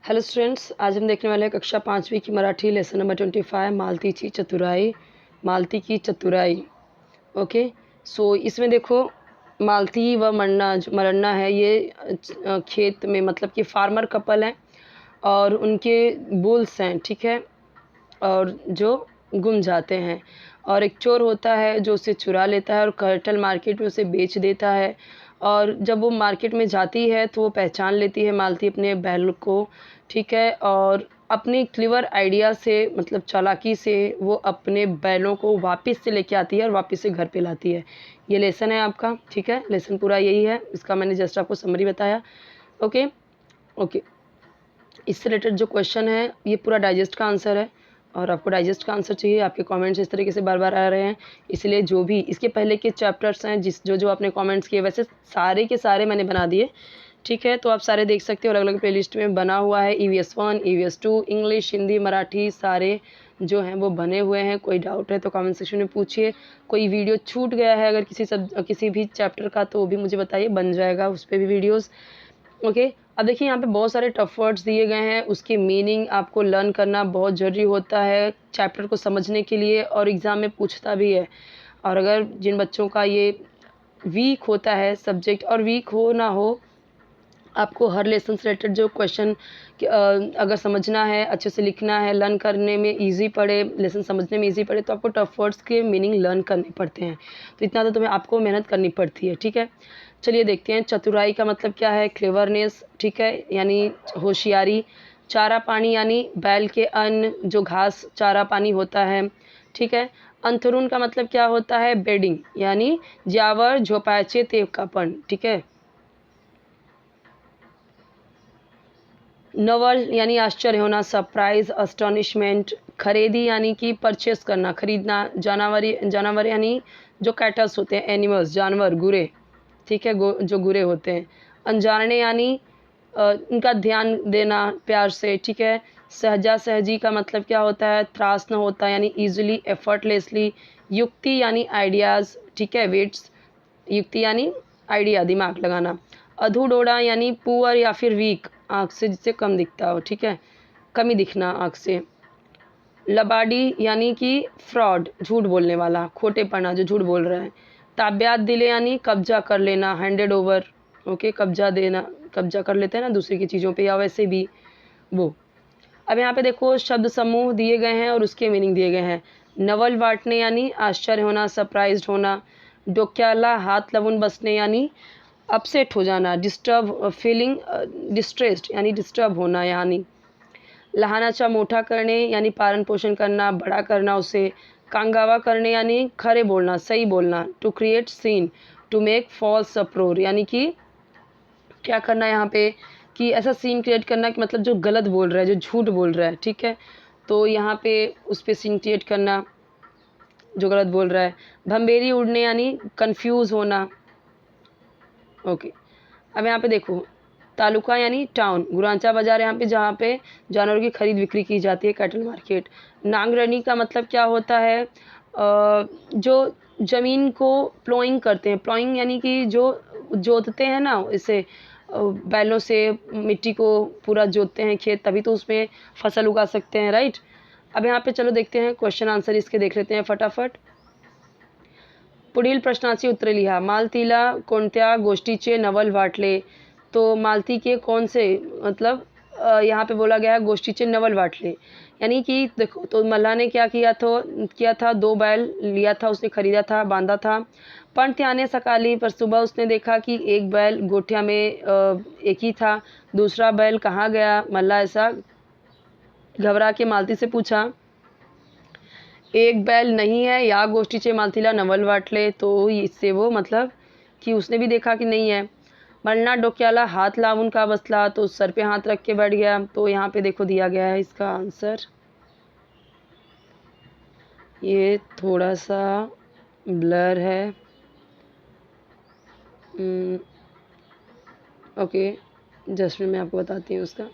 Hello students, आज हम देखने वाले हैं कक्षा 5वीं की मराठी लेसन नंबर 25 मालतीची चतुराई। मालती की चतुराई। ओके। सो इसमें देखो, मालती व मरन्ना है, ये खेत में मतलब कि फार्मर कपल हैं और उनके बुल्स हैं, ठीक है, और जो गुम जाते हैं और एक चोर होता है जो उसे चुरा लेता है और कैटल मार्केट में उसे बेच देता है। और जब वो मार्केट में जाती है तो वो पहचान लेती है मालती अपने बैल को, ठीक है, और अपनी क्लिवर आइडिया से मतलब चालाकी से वो अपने बैलों को वापस से लेके आती है और वापस से घर पे लाती है। ये लेसन है आपका, ठीक है, लेसन पूरा यही है, इसका मैंने जस्ट आपको समरी बताया। Okay okay. इससे रिलेटेड जो क्वेश्चन है ये पूरा डाइजेस्ट का आंसर है और आपको डाइजेस्ट का आंसर चाहिए। आपके कमेंट्स इस तरीके से बार बार आ रहे हैं, इसलिए जो भी इसके पहले के चैप्टर्स हैं जो आपने कमेंट्स किए, वैसे सारे के सारे मैंने बना दिए, ठीक है, तो आप सारे देख सकते हो। अलग अलग प्लेलिस्ट में बना हुआ है, EVS 1 EVS 2 English Hindi Marathi सारे जो हैं वो बने हुए हैं। कोई डाउट है तो कमेंट सेक्शन में पूछिए। कोई वीडियो छूट गया है अगर किसी भी चैप्टर का, तो वो भी मुझे बताइए, बन जाएगा उस पर भी वीडियोज़। ओके। अब देखिए यहाँ पे बहुत सारे टफ वर्ड्स दिए गए हैं, उसकी मीनिंग आपको लर्न करना बहुत ज़रूरी होता है चैप्टर को समझने के लिए, और एग्ज़ाम में पूछता भी है। और अगर जिन बच्चों का ये वीक होता है सब्जेक्ट, और वीक हो ना हो, आपको हर लेसन से रिलेटेड जो क्वेश्चन अगर समझना है, अच्छे से लिखना है, लर्न करने में इजी पड़े, लेसन समझने में इजी पड़े, तो आपको टफ वर्ड्स के मीनिंग लर्न करने पड़ते हैं। तो इतना तो तुम्हें आपको मेहनत करनी पड़ती है, ठीक है। चलिए देखते हैं। चतुराई का मतलब क्या है? क्लेवरनेस, ठीक है, यानी होशियारी। चारा पानी यानी बैल के अन्न, जो घास चारा पानी होता है, ठीक है। अंथरून का मतलब क्या होता है? बेडिंग, यानी ज्यावर झोपायचे तेवकापण, ठीक है। नवल यानी आश्चर्य होना, सरप्राइज, अस्टॉनिशमेंट। खरीदी यानी कि परचेस करना, खरीदना। जानवर यानी जो कैटल्स होते हैं, एनिमल्स, जानवर, गुरे, ठीक है, जो गुरे होते हैं। अनजाने यानी उनका ध्यान देना प्यार से, ठीक है। सहजा सहजी का मतलब क्या होता है? त्रास न होता, यानी ईजिली, एफर्टलेसली। युक्ति यानी आइडियाज़, ठीक है, वेट्स। युक्ति यानी आइडिया, दिमाग लगाना। अधूडोड़ा यानी पुअर या फिर वीक, आँख से जिससे कम दिखता हो, ठीक है, कमी दिखना आँख से। लबाडी यानी कि फ्रॉड, झूठ बोलने वाला, खोटेपना, जो झूठ बोल रहा है। ताब्यात दिले यानी कब्जा कर लेना, हैंडेड ओवर, ओके, कब्जा देना, कब्जा कर लेते हैं ना दूसरे की चीज़ों पे, या वैसे भी वो। अब यहाँ पे देखो शब्द समूह दिए गए हैं और उसके मीनिंग दिए गए हैं। नवल वाटने यानी आश्चर्य होना, सरप्राइज्ड होना। डोक्याला हाथ लवुन बसने यानी अपसेट हो जाना, डिस्टर्ब, फीलिंग डिस्ट्रेस्ड यानी डिस्टर्ब होना। यानी लहानाचा मोठा करणे यानी पालन पोषण करना, बड़ा करना उसे। कांगावा करणे यानी खरे बोलना, सही बोलना। To create scene, to make false uproar, यानी कि क्या करना है यहाँ पे कि ऐसा सीन क्रिएट करना कि मतलब जो गलत बोल रहा है, जो झूठ बोल रहा है, ठीक है, तो यहाँ पे उस पर सीन क्रिएट करना जो गलत बोल रहा है। भंबेरी उड़ने यानी कंफ्यूज होना। ओके। अब यहाँ पे देखो, तालुका यानी टाउन, गुरांचा बाज़ार यहाँ पे जहाँ पे जानवरों की खरीद बिक्री की जाती है, कैटल मार्केट। नांगरनी का मतलब क्या होता है? जो ज़मीन को प्लोइंग करते हैं, प्लोइंग यानी कि जो जोतते हैं ना, इसे बैलों से मिट्टी को पूरा जोतते हैं खेत, तभी तो उसमें फसल उगा सकते हैं, राइट। अब यहाँ पे चलो देखते हैं क्वेश्चन आंसर इसके, देख लेते हैं फटाफट। पुढील प्रश्नाची उत्तरे लिहा। मालतीला कोणत्या गोष्टीचे नवल वाटले? तो मालती के कौन से, मतलब यहाँ पे बोला गया है गोष्टीचे नवल वाटले, यानी कि देखो, तो मल्लाह ने क्या किया था, 2 बैल लिया था उसने, खरीदा था, बांधा था। पण त्याने सकाली, पर सुबह उसने देखा कि एक बैल गोठिया में एक ही था, दूसरा बैल कहाँ गया? मल्लाह ऐसा घबरा के मालती से पूछा। एक बैल नहीं है, या गोष्टीचे मालतीला नवल वाटले, तो इससे वो मतलब कि उसने भी देखा कि नहीं है। मल्ला डोक्याला हाथ लावून का बसला, तो सर पे हाथ रख के बैठ गया। तो यहाँ पे देखो दिया गया है इसका आंसर, ये थोड़ा सा ब्लर है। ओके, जस्ट मैं आपको बताती हूँ उसका।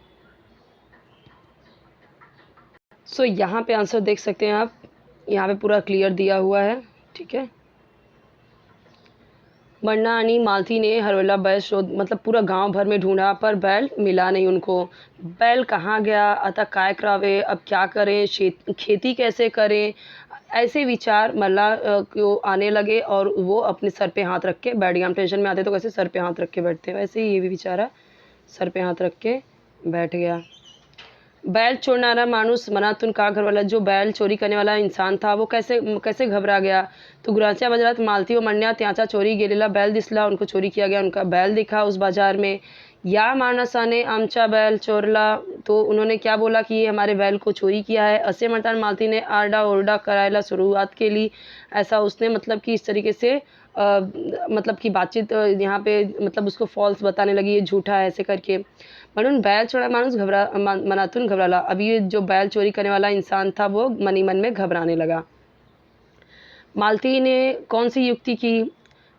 सो यहाँ पे आंसर देख सकते हैं आप, यहाँ पे पूरा क्लियर दिया हुआ है, ठीक है। बन्ना आणि मालती ने हरवला बैल शोध मतलब पूरा गांव भर में ढूंढा पर बैल मिला नहीं उनको। बैल कहाँ गया, आता काय करावे, अब क्या करें, खेती कैसे करें, ऐसे विचार मल्ला को आने लगे और वो अपने सर पे हाथ रख के बैठ गया। हम टेंशन में आते तो कैसे सर पे हाथ रख के बैठते हैं, वैसे ही ये भी बेचारा सर पे हाथ रख के बैठ गया। बैल चोरणारा माणूस मनातून का घरवाला, जो बैल चोरी करने वाला इंसान था वो कैसे कैसे घबरा गया। तो गुराच्या बाजारात मालती व मन्या त्याचा चोरी गेलेला बैल दिसला, उनको चोरी किया गया उनका बैल दिखा उस बाजार में। या माणसाने आमचा बैल चोरला, तो उन्होंने क्या बोला कि ये हमारे बैल को चोरी किया है। असे म्हणताना मालतीने आरडा ओरडा करायला सुरुवात केली। ऐसा उसने मतलब कि इस तरीके से मतलब कि बातचीत यहाँ पे मतलब उसको फॉल्स बताने लगी, ये झूठा है ऐसे करके। म्हणून बैल चोरा माणूस मनातून घबराला। अब ये जो बैल चोरी करने वाला इंसान था वो मन ही मन में घबराने लगा। मालती ने कौन सी युक्ती की,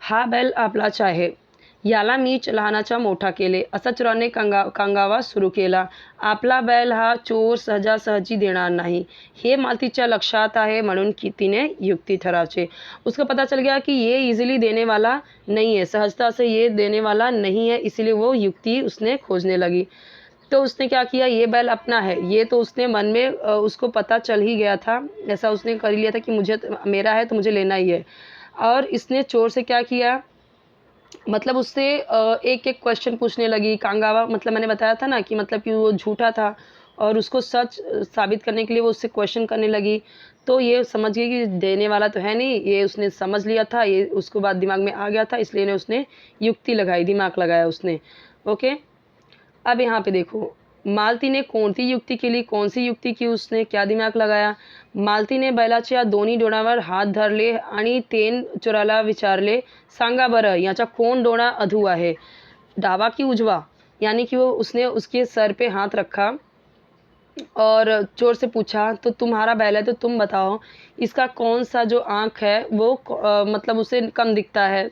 हा बैल आपलाच आहे, याला मीच लहानाचा मोठा केले, असा चोराने कांगावा सुरू केला। आपला बैल हा चोर सहजासहजी देणार नहीं, हे मालतीच्या लक्षात आहे, म्हणून की तिने युक्ति ठरावचे। उसको पता चल गया कि ये इजीली देने वाला नहीं है, सहजता से ये देने वाला नहीं है, इसलिए वो युक्ति उसने खोजने लगी। तो उसने क्या किया, ये बैल अपना है, ये तो उसने मन में उसको पता चल ही गया था, ऐसा उसने कर लिया था कि मुझे मेरा है तो मुझे लेना ही है। और इसने चोर से क्या किया, मतलब उससे एक एक क्वेश्चन पूछने लगी। कांगावा मतलब मैंने बताया था ना कि मतलब कि वो झूठा था और उसको सच साबित करने के लिए वो उससे क्वेश्चन करने लगी। तो ये समझ गई कि देने वाला तो है नहीं, ये उसने समझ लिया था, ये उसको बाद दिमाग में आ गया था, इसलिए उसने युक्ति लगाई, दिमाग लगाया उसने। ओके, अब यहाँ पे देखो मालती ने कोणती युक्ती केली, कौन सी युक्ती की, उसने क्या दिमाग लगाया। मालतीने बैलाच्या दोन्ही डोळ्यावर हात धरले आणि तेन चोराला विचारले, सांगा बरं याचा कोण डोळा अधू आहे, डावा की उजवा। यानी कि वो उसने उसके सर पे हाथ रखा और चोर से पूछा, तो तुम्हारा बैल है तो तुम बताओ इसका कौन सा जो आँख है वो मतलब उसे कम दिखता है,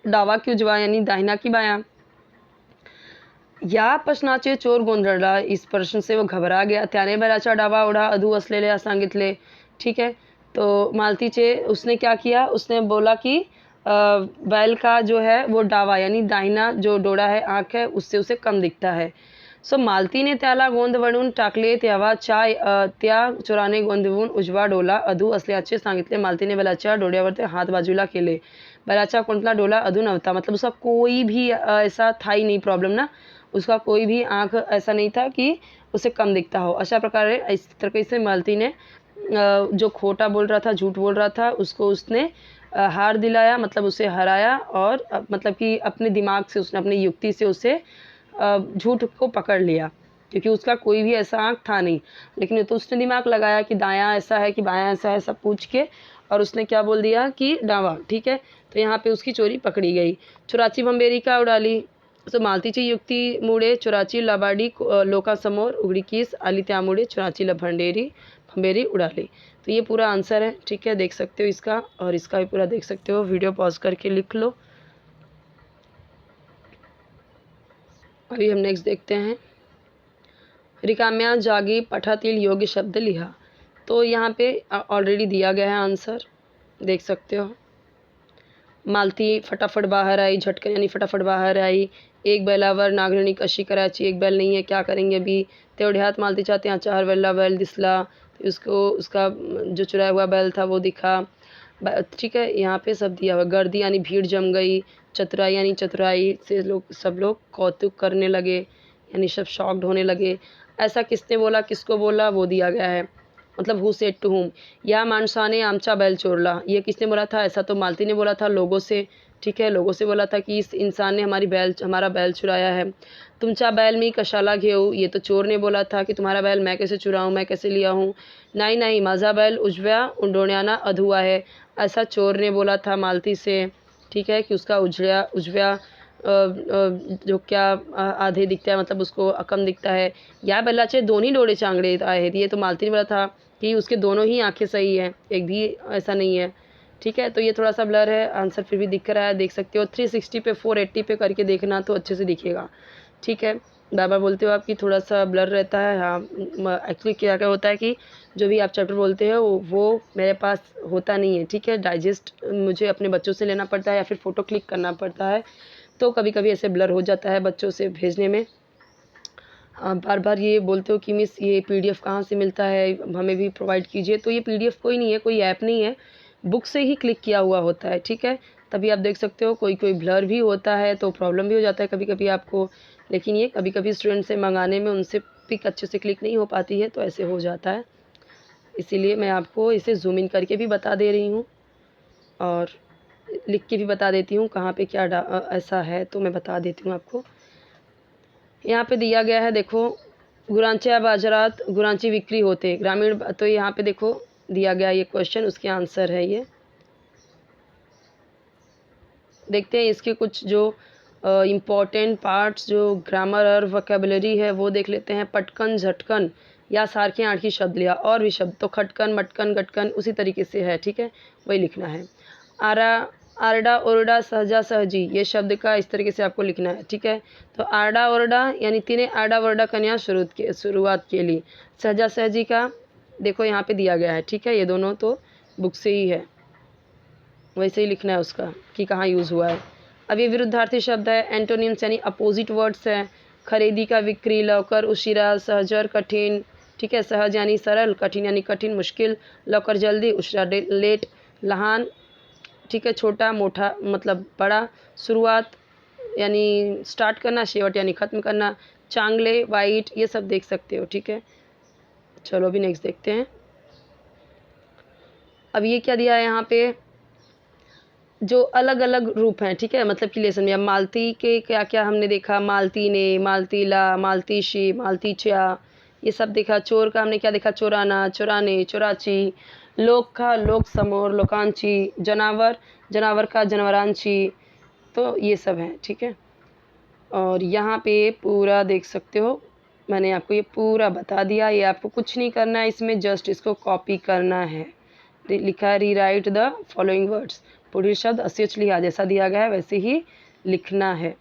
डावा की उजवा यानी दाहिना की बायां। या प्रश्नाचे चोर गोंधळला, इस प्रश्न से वो घबरा गया। त्याने बैलाचा डावा ओढा अधू असलेले सांगितले। ठीक है, तो मालतीचे उसने क्या किया, उसने बोला कि बैल का जो है वो डावा यानी दाहिना जो डोळा है, आँख है, उससे उसे कम दिखता है। सो मालतीने त्याला गोंधवून टाकले, तेव्हा त्या चोराने गोंधवून उजवा डोला अधू असल्याचे सांगितले। मालतीने बैलाच्या डोळ्यावर हाथ बाजूला केले। बैलाचा कोणता डोला अधू नव्हता, मतलब उसका कोई भी ऐसा था ही नहीं प्रॉब्लम ना, उसका कोई भी आँख ऐसा नहीं था कि उसे कम दिखता हो। अशा प्रकारे इस तरीके से मालती ने जो खोटा बोल रहा था, झूठ बोल रहा था, उसको उसने हार दिलाया, मतलब उसे हराया और मतलब कि अपने दिमाग से उसने अपनी युक्ति से उसे झूठ को पकड़ लिया, क्योंकि उसका कोई भी ऐसा आँख था नहीं। लेकिन तो उसने दिमाग लगाया कि दायां ऐसा है कि बायां ऐसा है, सब पूछ के, और उसने क्या बोल दिया कि डावा। ठीक है, तो यहाँ पे उसकी चोरी पकड़ी गई। चोराची भंबेरी का उडाली, सो मालतीची युक्तीमुळे चोराची लबाडी लोकांसमोर उघडकीस आली, त्यामुळे चोराची भंबेरी उडाली। तो ये पूरा आंसर है। ठीक है, देख सकते हो इसका, और इसका भी पूरा देख सकते हो, वीडियो पॉज करके लिख लो। अभी हम नेक्स्ट देखते हैं, रिकाम्या जागी पठातील योग्य शब्द लिहा। तो यहाँ पे ऑलरेडी दिया गया है आंसर, देख सकते हो। मालती फटाफट बाहर आई, झटकन यानी फटाफट बाहर आई। एक बैलावर नांगरणी कशी करायची, एक बैल नहीं है, क्या करेंगे अभी। तेवढ्यात मालतीच्या त्याचा हरवलेला बैल दिसला, उसको उसका जो चुराया हुआ बैल था वो दिखा। ठीक है, यहाँ पे सब दिया हुआ। गर्दी यानी भीड़ जम गई, चतुराई यानी चतुराई से सब लोग कौतुक करने लगे, यानी सब शॉक्ड होने लगे। ऐसा किसने बोला, किसको बोला, वो दिया गया है, मतलब हु सेड टू हुम। या माणसाने आमचा बैल चोरला, ये किसने बोला था, ऐसा तो मालती ने बोला था लोगों से। ठीक है, लोगों से बोला था कि इस इंसान ने हमारा बैल चुराया है। तुमचा बैल मी कशाला घेऊ, ये तो चोर ने बोला था कि तुम्हारा बैल मैं कैसे चुराऊँ, मैं कैसे लिया हूँ। नहीं नहीं, माझा बैल उजव्या डोळ्याना अधुआ है, ऐसा चोर ने बोला था मालती से। ठीक है, कि उसका उजव्या जो क्या आधे दिखता है, मतलब उसको कम दिखता है। या बैलाचे दोन्ही डोळे चांगले आहेत, ये तो मालती ने बोला था कि उसके दोनों ही आंखें सही हैं, एक भी ऐसा नहीं है। ठीक है, तो ये थोड़ा सा ब्लर है, आंसर फिर भी दिख रहा है, देख सकते हो। 360 पे 480 पे करके देखना तो अच्छे से दिखेगा। ठीक है, बार बार बोलते हो आप कि थोड़ा सा ब्लर रहता है। हाँ, एक्चुअली क्या क्या होता है कि जो भी आप चैप्टर बोलते हो वो मेरे पास होता नहीं है, ठीक है। डाइजेस्ट मुझे अपने बच्चों से लेना पड़ता है या फिर फ़ोटो क्लिक करना पड़ता है, तो कभी कभी ऐसे ब्लर हो जाता है बच्चों से भेजने में। बार बार ये बोलते हो कि मिस ये पीडीएफ कहाँ से मिलता है, हमें भी प्रोवाइड कीजिए। तो ये पीडीएफ कोई नहीं है, कोई ऐप नहीं है, बुक से ही क्लिक किया हुआ होता है, ठीक है। तभी आप देख सकते हो कोई कोई ब्लर भी होता है, तो प्रॉब्लम भी हो जाता है कभी कभी आपको। लेकिन ये कभी कभी स्टूडेंट से मंगाने में उनसे पिक अच्छे से क्लिक नहीं हो पाती है, तो ऐसे हो जाता है। इसीलिए मैं आपको इसे ज़ूम इन करके भी बता दे रही हूँ और लिख के भी बता देती हूँ कहाँ पे क्या ऐसा है, तो मैं बता देती हूँ आपको। यहाँ पे दिया गया है, देखो, गुरांच्या बाजारात गुरांची बिक्री होते ग्रामीण। तो यहाँ पे देखो दिया गया ये क्वेश्चन, उसके आंसर है ये। देखते हैं इसके कुछ जो इम्पॉर्टेंट पार्ट्स, जो ग्रामर और वोकेबलरी है वो देख लेते हैं। पटकन, झटकन या सारखी आठकी शब्द लिया और भी शब्द, तो खटकन, मटकन, गटकन उसी तरीके से है, ठीक है, वही लिखना है। आरा, आरडा ओरडा, सहजा सहजी, ये शब्द का इस तरीके से आपको लिखना है, ठीक है। तो आरडा ओरडा यानी तिने आरडा वरडा कन्या शुरुआत के लिए। सहजा सहजी का देखो यहाँ पे दिया गया है, ठीक है। ये दोनों तो बुक से ही है, वैसे ही लिखना है उसका कि कहाँ यूज़ हुआ है। अब ये विरुद्धार्थी शब्द है, एंटोनिम्स यानी अपोजिट वर्ड्स हैं। खरीदी का विक्री, लवकर, उशिरा, सहजर, कठिन, ठीक है। सहज यानी सरल, कठिन यानी कठिन मुश्किल, लवकर जल्दी, उशिरा लेट, लहान, ठीक है, छोटा, मोटा मतलब बड़ा, शुरुआत यानी स्टार्ट करना, शेवट यानी ख़त्म करना, चांगले, वाइट, ये सब देख सकते हो, ठीक है। चलो अभी नेक्स्ट देखते हैं। अब ये क्या दिया है यहाँ पे, जो अलग अलग रूप हैं, ठीक है, मतलब कि लेसन में। अब मालती के क्या क्या हमने देखा, मालती ने, मालतीला, मालतीशी, मालतीच्या, ये सब देखा। चोर का हमने क्या देखा, चोराना, चोराने, चोराची। लोक का लोक समोर, लोकांची। जनावर, जनावर का जनवरांची। तो ये सब है, ठीक है। और यहाँ पे पूरा देख सकते हो, मैंने आपको ये पूरा बता दिया। ये आपको कुछ नहीं करना है इसमें, जस्ट इसको कॉपी करना है। लिखा है रीराइट द फॉलोइंग वर्ड्स, पुढील शब्द असेच लिहा, जैसा दिया गया है वैसे ही लिखना है,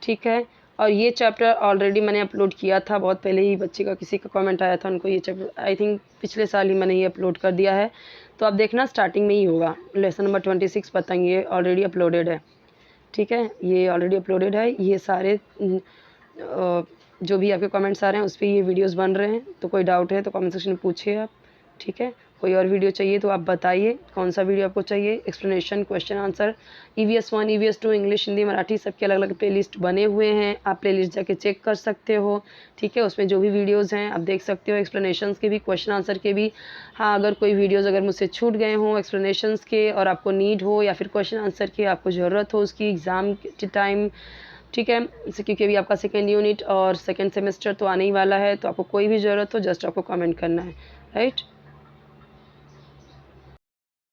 ठीक है। और ये चैप्टर ऑलरेडी मैंने अपलोड किया था बहुत पहले ही। बच्चे का किसी का कमेंट आया था, उनको ये चैप्टर आई थिंक पिछले साल ही मैंने ये अपलोड कर दिया है, तो आप देखना स्टार्टिंग में ही होगा। लेसन नंबर 26 पतंग, ये ऑलरेडी अपलोडेड है, ठीक है। ये ऑलरेडी अपलोडेड है। ये सारे जो भी आपके कमेंट्स आ रहे हैं उस पर ये वीडियोस बन रहे हैं, तो कोई डाउट है तो कमेंट सेक्शन में पूछिए आप, ठीक है। कोई और वीडियो चाहिए तो आप बताइए कौन सा वीडियो आपको चाहिए। Explanation, question answer, EVS 1, EVS 2, English, Hindi, Marathi, सबके अलग अलग प्लेलिस्ट बने हुए हैं। आप प्लेलिस्ट जाके चेक कर सकते हो, ठीक है। उसमें जो भी वीडियोज़ हैं आप देख सकते हो, एक्सप्लेनेशंस के भी, क्वेश्चन आंसर के भी। हाँ, अगर कोई वीडियोज़ अगर मुझसे छूट गए हों एक्सप्लेनेशंस के और आपको नीड हो, या फिर क्वेश्चन आंसर के आपको ज़रूरत हो उसकी एग्ज़ाम के टाइम, ठीक है, इसे क्योंकि अभी आपका सेकेंड यूनिट और सेकेंड सेमेस्टर तो आने ही वाला है, तो आपको कोई भी ज़रूरत हो जस्ट आपको कमेंट करना है, राइट।